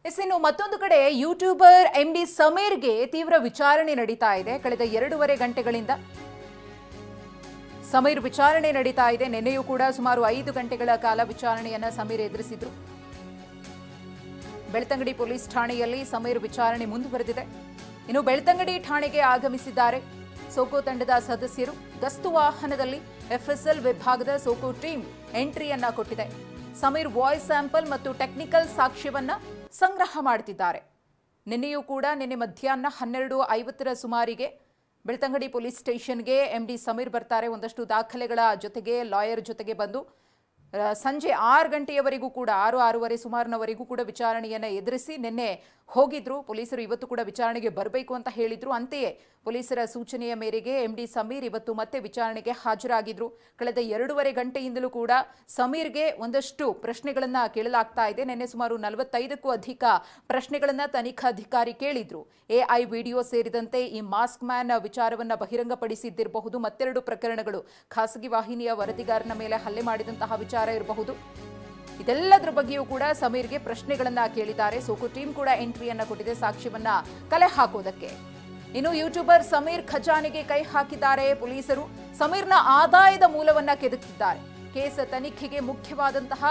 ಇನ್ನು ಮತ್ತೊಂದು ಕಡೆ ಯೂಟ್ಯೂಬರ್ ಎಂಡಿ ಸಮೀರ್ಗೆ ತೀವ್ರ ವಿಚಾರಣೆ ನಡೀತಾ ಇದೆ. ಕಳೆದ 2.5 ಗಂಟೆಗಳಿಂದ ಸಮೀರ್ ವಿಚಾರಣೆ ನಡೀತಾ ಇದೆ. ನಿನ್ನೆಯೂ ಕೂಡ ಸುಮಾರು 5 ಗಂಟೆಗಳ ಕಾಲ ವಿಚಾರಣೆಯನ್ನ ಸಮೀರ್ ಎದುರಿಸಿದ್ರು. ಬೆಳ್ತಂಗಡಿ ಪೊಲೀಸ್ ಠಾಣೆಯಲ್ಲಿ ಸಮೀರ್ ವಿಚಾರಣೆ ಮುಂದುವರೆದಿದೆ. ಇನ್ನು ಬೆಳ್ತಂಗಡಿ ಠಾಣೆಗೆ ಆಗಮಿಸಿದ್ದಾರೆ ಸೋಕೋ ತಂಡದ ಸದಸ್ಯರು. ಗಸ್ತು ವಾಹನದಲ್ಲಿ ಎಫ್ಎಸ್ಎಲ್ ವಿಭಾಗದ ಸೋಕೋ ಟೀಮ್ ಎಂಟ್ರಿಯನ್ನ ಕೊಟ್ಟಿದೆ. ಸಮೀರ್ ವಾಯ್ಸ್ ಸ್ಯಾಂಪಲ್ ಮತ್ತು ಟೆಕ್ನಿಕಲ್ ಸಾಕ್ಷ್ಯವನ್ನ ಸಂಗ್ರಹ ಮಾಡುತ್ತಿದ್ದಾರೆ. ನಿನ್ನೆ ಮಧ್ಯಾಹ್ನ 12:50 ಸುಮಾರಿಗೆ ಬೆಳ್ತಂಗಡಿ ಪೊಲೀಸ್ ಸ್ಟೇಷನ್ಗೆ ಎಂಡಿ ಸಮೀರ್ ಬರ್ತಾರೆ. ಒಂದಷ್ಟು ದಾಖಲೆಗಳ ಜೊತೆಗೆ ಲಾಯರ್ ಜೊತೆಗೆ ಬಂದು ಸಂಜೆ 6 ಗಂಟೆಯವರೆಗೂ ಕೂಡ 6:30 ಸುಮಾರಿನವರೆಗೂ ಕೂಡ ವಿಚಾರಣೆಯನ್ನು ಎದುರಿಸಿ ನಿನ್ನೆ ಹೋಗಿದ್ರು. ಪೊಲೀಸರು ಇವತ್ತು ಕೂಡ ವಿಚಾರಣೆಗೆ ಬರಬೇಕು ಅಂತ ಹೇಳಿದ್ರು. ಅಂತೆಯೇ ಪೊಲೀಸರ ಸೂಚನೆಯ ಮೇರೆಗೆ ಎಂಡಿ ಸಮೀರ್ ಇವತ್ತು ಮತ್ತೆ ವಿಚಾರಣೆಗೆ ಹಾಜರಾಗಿದ್ರು. ಕಳೆದ 2.5 ಗಂಟೆಯಿಂದಲೂ ಕೂಡ ಸಮೀರ್ಗೆ ಒಂದಷ್ಟು ಪ್ರಶ್ನೆಗಳನ್ನ ಕೇಳಲಾಗ್ತಾ ಇದೆ. ನಿನ್ನೆ ಸುಮಾರು 45ಕ್ಕೂ ಅಧಿಕ ಪ್ರಶ್ನೆಗಳನ್ನ ತನಿಖಾಧಿಕಾರಿ ಕೇಳಿದ್ರು. ಎಐ ವಿಡಿಯೋ ಸೇರಿದಂತೆ ಈ ಮಾಸ್ಕ್ ಮ್ಯಾನ್ ವಿಚಾರವನ್ನ ಬಹಿರಂಗಪಡಿಸಿದ್ದಿರಬಹುದು. ಮತ್ತೆರಡು ಪ್ರಕರಣಗಳು, ಖಾಸಗಿ ವಾಹಿನಿಯ ವರದಿಗಾರನ ಮೇಲೆ ಹಲ್ಲೆ ಮಾಡಿದಂತಹ ವಿಚಾರ ಇರಬಹುದು. ಇದೆಲ್ಲದರ ಬಗ್ಗೆಯೂ ಕೂಡ ಸಮೀರ್ಗೆ ಪ್ರಶ್ನೆಗಳನ್ನ ಕೇಳಿದ್ದಾರೆ. ಸೋಕೋ ಟೀಮ್ ಕೂಡ ಎಂಟ್ರಿಯನ್ನ ಕೊಟ್ಟಿದೆ ಸಾಕ್ಷ್ಯವನ್ನ ಕಲೆ ಹಾಕೋದಕ್ಕೆ. ಇನ್ನು ಯೂಟ್ಯೂಬರ್ ಸಮೀರ್ ಖಜಾನೆಗೆ ಕೈ ಹಾಕಿದ್ದಾರೆ ಪೊಲೀಸರು. ಸಮೀರ್ನ ಆದಾಯದ ಮೂಲವನ್ನ ಕೆದಕಿದ್ದಾರೆ. ಕೇಸ್ ತನಿಖೆಗೆ ಮುಖ್ಯವಾದಂತಹ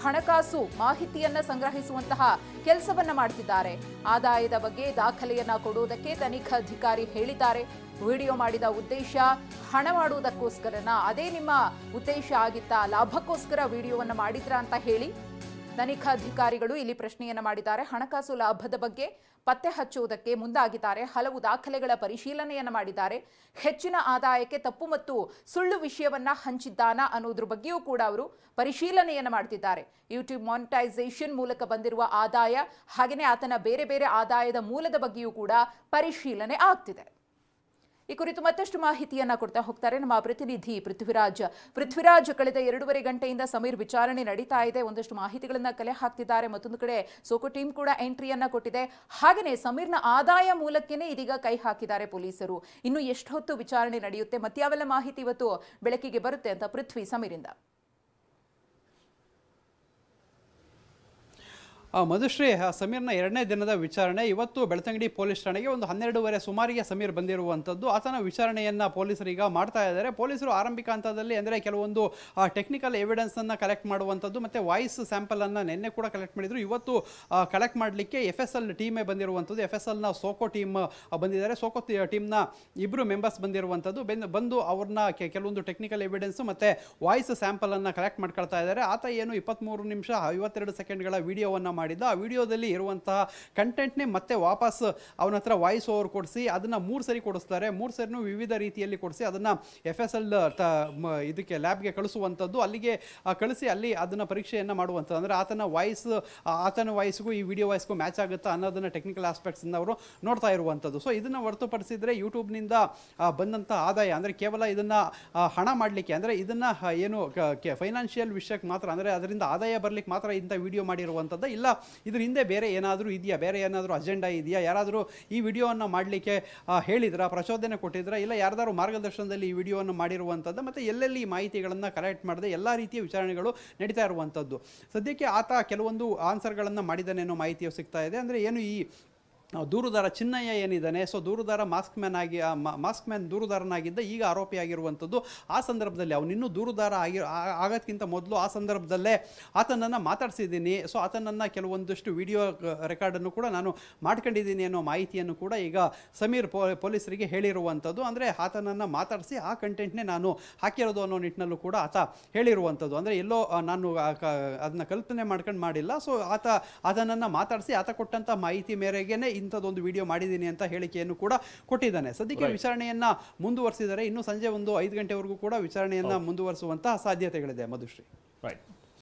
ಹಣಕಾಸು ಮಾಹಿತಿಯನ್ನ ಸಂಗ್ರಹಿಸುವಂತಹ ಕೆಲಸವನ್ನ ಮಾಡುತ್ತಿದ್ದಾರೆ. ಆದಾಯದ ಬಗ್ಗೆ ದಾಖಲೆಯನ್ನ ಕೊಡುವುದಕ್ಕೆ ತನಿಖಾಧಿಕಾರಿ ಹೇಳಿದ್ದಾರೆ. ವಿಡಿಯೋ ಮಾಡಿದ ಉದ್ದೇಶ ಹಣ ಮಾಡುವುದಕ್ಕೋಸ್ಕರನ, ಅದೇ ನಿಮ್ಮ ಉದ್ದೇಶ ಆಗಿತ್ತಾ, ಲಾಭಕ್ಕೋಸ್ಕರ ವಿಡಿಯೋವನ್ನ ಮಾಡಿದ್ರಾ ಅಂತ ಹೇಳಿ ತನಿಖಾಧಿಕಾರಿಗಳು ಇಲ್ಲಿ ಪ್ರಶ್ನೆಯನ್ನ ಮಾಡಿದ್ದಾರೆ. ಹಣಕಾಸು ಲಾಭದ ಬಗ್ಗೆ ಪತ್ತೆ ಹಚ್ಚುವುದಕ್ಕೆ ಮುಂದಾಗಿದ್ದಾರೆ. ಹಲವು ದಾಖಲೆಗಳ ಪರಿಶೀಲನೆಯನ್ನ ಮಾಡಿದ್ದಾರೆ. ಹೆಚ್ಚಿನ ಆದಾಯಕ್ಕೆ ತಪ್ಪು ಮತ್ತು ಸುಳ್ಳು ವಿಷಯವನ್ನ ಹಂಚಿದ್ದಾನಾ ಅನ್ನೋದ್ರ ಬಗ್ಗೆಯೂ ಕೂಡ ಅವರು ಪರಿಶೀಲನೆಯನ್ನ ಮಾಡ್ತಿದ್ದಾರೆ. ಯೂಟ್ಯೂಬ್ ಮಾನಿಟೈಸೇಷನ್ ಮೂಲಕ ಬಂದಿರುವ ಆದಾಯ ಹಾಗೆಯೇ ಆತನ ಬೇರೆ ಬೇರೆ ಆದಾಯದ ಮೂಲದ ಬಗ್ಗೆಯೂ ಕೂಡ ಪರಿಶೀಲನೆ ಆಗ್ತಿದೆ. ಈ ಕುರಿತು ಮತ್ತಷ್ಟು ಮಾಹಿತಿಯನ್ನ ಕೊಡ್ತಾ ಹೋಗ್ತಾರೆ ನಮ್ಮ ಪ್ರತಿನಿಧಿ ಪೃಥ್ವಿರಾಜ್. ಕಳೆದ 2.5 ಗಂಟೆಯಿಂದ ಸಮೀರ್ ವಿಚಾರಣೆ ನಡೀತಾ ಇದೆ. ಒಂದಷ್ಟು ಮಾಹಿತಿಗಳನ್ನ ಕಲೆ ಹಾಕ್ತಿದ್ದಾರೆ. ಮತ್ತೊಂದು ಕಡೆ ಸೋಕೋ ಟೀಮ್ ಕೂಡ ಎಂಟ್ರಿಯನ್ನ ಕೊಟ್ಟಿದೆ. ಹಾಗೆಯೇ ಸಮೀರ್ನ ಆದಾಯ ಮೂಲಕನೇ ಇದೀಗ ಕೈ ಹಾಕಿದ್ದಾರೆ ಪೊಲೀಸರು. ಇನ್ನು ಎಷ್ಟು ಹೊತ್ತು ವಿಚಾರಣೆ ನಡೆಯುತ್ತೆ, ಮತ್ಯಾವೆಲ್ಲ ಮಾಹಿತಿ ಇವತ್ತು ಬೆಳಕಿಗೆ ಬರುತ್ತೆ ಅಂತ ಪೃಥ್ವಿ ಸಮೀರಿಂದ. ಮಧುಶ್ರೀ, ಸಮೀರ್ನ 2ನೇ ದಿನದ ವಿಚಾರಣೆ ಇವತ್ತು ಬೆಳ್ತಂಗಡಿ ಪೊಲೀಸ್ ಠಾಣೆಗೆ ಒಂದು 12:30 ಸುಮಾರಿಗೆ ಸಮೀರ್ ಬಂದಿರುವಂಥದ್ದು. ಆತನ ವಿಚಾರಣೆಯನ್ನು ಪೊಲೀಸರೀಗ ಮಾಡ್ತಾ ಇದ್ದಾರೆ. ಪೊಲೀಸರು ಆರಂಭಿಕ ಹಂತದಲ್ಲಿ ಅಂದರೆ ಕೆಲವೊಂದು ಟೆಕ್ನಿಕಲ್ ಎವಿಡೆನ್ಸನ್ನು ಕಲೆಕ್ಟ್ ಮಾಡುವಂಥದ್ದು ಮತ್ತು ವಾಯ್ಸ್ ಸ್ಯಾಂಪಲನ್ನು ನಿನ್ನೆ ಕೂಡ ಕಲೆಕ್ಟ್ ಮಾಡಿದರು. ಇವತ್ತು ಕಲೆಕ್ಟ್ ಮಾಡಲಿಕ್ಕೆ FSL ಟೀಮೇ ಬಂದಿರುವಂಥದ್ದು. FSLನ ಸೋಕೋ ಟೀಮ್ ಬಂದಿದ್ದಾರೆ. ಸೋಕೋ ಟೀಮ್ನ 2 ಮೆಂಬರ್ಸ್ ಬಂದಿರುವಂಥದ್ದು. ಬಂದು ಅವ್ರನ್ನ ಕೆಲವೊಂದು ಟೆಕ್ನಿಕಲ್ ಎವಿಡೆನ್ಸು ಮತ್ತು ವಾಯ್ಸ್ ಸ್ಯಾಂಪಲನ್ನು ಕಲೆಕ್ಟ್ ಮಾಡ್ಕೊಳ್ತಾ ಇದ್ದಾರೆ. ಆತ ಏನು 23 ನಿಮಿಷ 52 ಸೆಕೆಂಡ್ಗಳ ವಿಡಿಯೋವನ್ನು ಮಾಡಿದ್ದ. ಆ ವಿಡಿಯೋದಲ್ಲಿ ಇರುವಂತಹ ಕಂಟೆಂಟ್ನೇ ಮತ್ತೆ ವಾಪಸ್ ಅವನ ಹತ್ರ ವಾಯ್ಸ್ ಓವರ್ ಕೊಡಿಸಿ ಅದನ್ನು 3 ಸರಿ ಕೊಡಿಸ್ತಾರೆ. 3 ಸರಿನೂ ವಿವಿಧ ರೀತಿಯಲ್ಲಿ ಕೊಡಿಸಿ ಅದನ್ನು FSL ಇದಕ್ಕೆ ಲ್ಯಾಬ್ಗೆ ಕಳಿಸುವಂಥದ್ದು. ಅಲ್ಲಿಗೆ ಕಳಿಸಿ ಅಲ್ಲಿ ಅದನ್ನು ಪರೀಕ್ಷೆಯನ್ನು ಮಾಡುವಂಥದ್ದು. ಅಂದರೆ ಆತನ ವಾಯ್ಸ್ಗೂ ಈ ವಿಡಿಯೋ ವಾಯ್ಸ್ಗೂ ಮ್ಯಾಚ್ ಆಗುತ್ತಾ ಅನ್ನೋದನ್ನು ಟೆಕ್ನಿಕಲ್ ಆಸ್ಪೆಕ್ಟ್ಸಿಂದ ಅವರು ನೋಡ್ತಾ ಇರುವಂಥದ್ದು. ಸೊ ಇದನ್ನು ಹೊರತುಪಡಿಸಿದರೆ ಯೂಟ್ಯೂಬ್ನಿಂದ ಬಂದಂಥ ಆದಾಯ ಅಂದರೆ ಕೇವಲ ಇದನ್ನು ಹಣ ಮಾಡಲಿಕ್ಕೆ, ಅಂದರೆ ಇದನ್ನು ಏನು ಫೈನಾನ್ಷಿಯಲ್ ವಿಷಯಕ್ಕೆ ಮಾತ್ರ, ಅಂದರೆ ಅದರಿಂದ ಆದಾಯ ಬರಲಿಕ್ಕೆ ಮಾತ್ರ ಇಂಥ ವಿಡಿಯೋ ಮಾಡಿರುವಂಥದ್ದು ಇಲ್ಲ, ಇದ್ರ ಹಿಂದೆ ಬೇರೆ ಏನಾದರೂ ಇದೆಯಾ, ಬೇರೆ ಏನಾದರೂ ಅಜೆಂಡಾ ಇದೆಯಾ, ಯಾರಾದರೂ ಈ ವಿಡಿಯೋವನ್ನು ಮಾಡಲಿಕ್ಕೆ ಹೇಳಿದ್ರಾ, ಪ್ರಚೋದನೆ ಕೊಟ್ಟಿದ್ರಾ, ಇಲ್ಲ ಯಾರ್ದಾರು ಮಾರ್ಗದರ್ಶನದಲ್ಲಿ ಈ ವಿಡಿಯೋವನ್ನು ಮಾಡಿರುವಂಥದ್ದು, ಮತ್ತು ಎಲ್ಲೆಲ್ಲಿ ಮಾಹಿತಿಗಳನ್ನು ಕಲೆಕ್ಟ್ ಮಾಡದೆ ಎಲ್ಲ ರೀತಿಯ ವಿಚಾರಣೆಗಳು ನಡೀತಾ ಇರುವಂಥದ್ದು. ಸದ್ಯಕ್ಕೆ ಆತ ಕೆಲವೊಂದು ಆನ್ಸರ್ಗಳನ್ನು ಮಾಡಿದ್ದಾನೇನೋ ಮಾಹಿತಿಯು ಸಿಗ್ತಾ ಇದೆ. ಅಂದರೆ ಏನು ಈ ದೂರುದಾರ ಚಿನ್ನಯ್ಯ ಏನಿದ್ದಾನೆ, ಸೊ ದೂರುದಾರ ಮಾಸ್ಕ್ ಮ್ಯಾನ್ ದೂರುದಾರನಾಗಿದ್ದ, ಈಗ ಆರೋಪಿಯಾಗಿರುವಂಥದ್ದು. ಆ ಸಂದರ್ಭದಲ್ಲಿ ಅವನಿನ್ನೂ ದೂರುದಾರ ಆಗೋದಕ್ಕಿಂತ ಮೊದಲು ಆ ಸಂದರ್ಭದಲ್ಲೇ ಆತನನ್ನು ಮಾತಾಡಿಸಿದ್ದೀನಿ. ಸೊ ಆತನನ್ನು ಕೆಲವೊಂದಷ್ಟು ವಿಡಿಯೋ ರೆಕಾರ್ಡನ್ನು ಕೂಡ ನಾನು ಮಾಡ್ಕೊಂಡಿದ್ದೀನಿ ಅನ್ನೋ ಮಾಹಿತಿಯನ್ನು ಕೂಡ ಈಗ ಸಮೀರ್ ಪೊಲೀಸರಿಗೆ ಹೇಳಿರುವಂಥದ್ದು. ಅಂದರೆ ಆತನನ್ನು ಮಾತಾಡಿಸಿ ಆ ಕಂಟೆಂಟ್ನೇ ನಾನು ಹಾಕಿರೋದು ಅನ್ನೋ ನಿಟ್ಟಿನಲ್ಲೂ ಕೂಡ ಆತ ಹೇಳಿರುವಂಥದ್ದು. ಅಂದರೆ ಎಲ್ಲೋ ನಾನು ಅದನ್ನ ಕಲ್ಪನೆ ಮಾಡ್ಕೊಂಡು ಮಾಡಿಲ್ಲ. ಸೊ ಆತನನ್ನು ಮಾತಾಡಿಸಿ ಆತ ಕೊಟ್ಟಂಥ ಮಾಹಿತಿ ಮೇರೆಗೆ ಇಂಥದ್ದೊಂದು ವಿಡಿಯೋ ಮಾಡಿದ್ದೀನಿ ಅಂತ ಹೇಳಿಕೆಯನ್ನು ಕೂಡ ಕೊಟ್ಟಿದ್ದಾನೆ. ಸದ್ಯಕ್ಕೆ ವಿಚಾರಣೆಯನ್ನ ಮುಂದುವರಿಸಿದರೆ ಇನ್ನು ಸಂಜೆ ಒಂದು 5 ಗಂಟೆವರೆಗೂ ಕೂಡ ವಿಚಾರಣೆಯನ್ನ ಮುಂದುವರಿಸುವಂತಹ ಸಾಧ್ಯತೆಗಳಿದೆ. ಮಧುಶ್ರೀ.